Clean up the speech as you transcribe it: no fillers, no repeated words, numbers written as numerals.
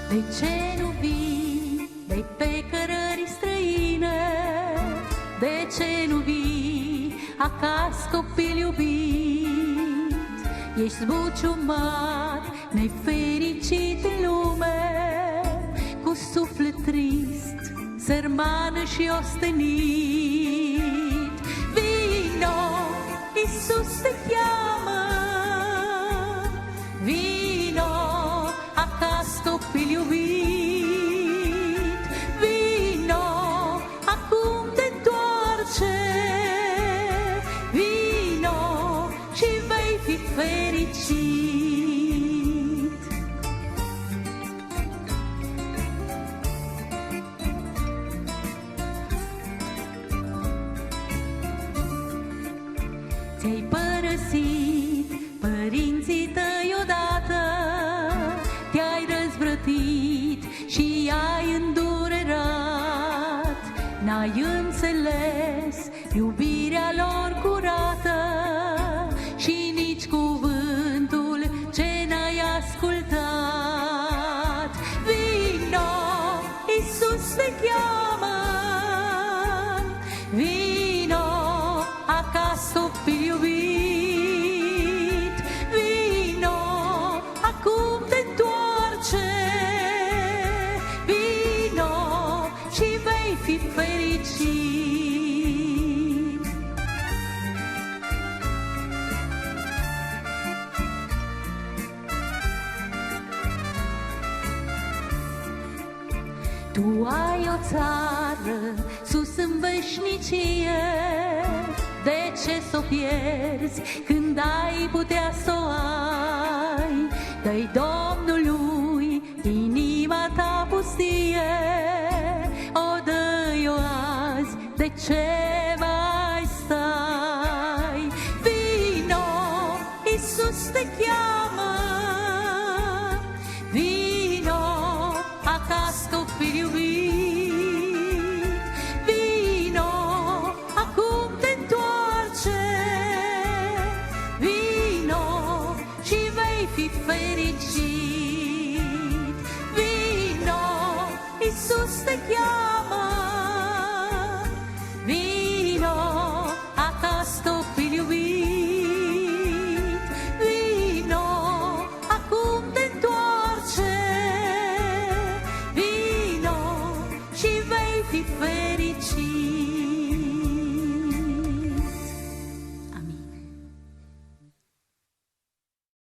De ce nu vii? De pe cărări străine. De ce nu vii acasă, copil iubit? Ești zbuciumat, nefericit în lume, cu suflet trist, sărman și ostenit. Vino, Iisus te cheamă, vino acasă, copil iubit. Vino, acum te întoarce, vino și vei fi fericit. Ți-ai părăsit părinții tăi odată, te-ai răzvrătit și ai îndurerat. N-ai înțeles iubirea lor curată și nici cuvântul ce n-ai ascultat. Vino, Iisus te cheamă, vino acasă, copil iubit. Vino, acum te întoarce, vino și vei fi fericit. Tu ai o țară sus în veșnicie, de ce s-o pierzi când ai putea să o ai? Dă-i Domnului inima ta pustie, o dă-i-o azi, de ce mai stai? Vino, Iisus te cheamă, vino acasă, copil iubit. Vino, acum te întoarce, vino și vei fi fericit. Vino, Iisus te cheamă, vino acasă, copil iubit. Vino, acum te întoarce, vino și vei fi fericit.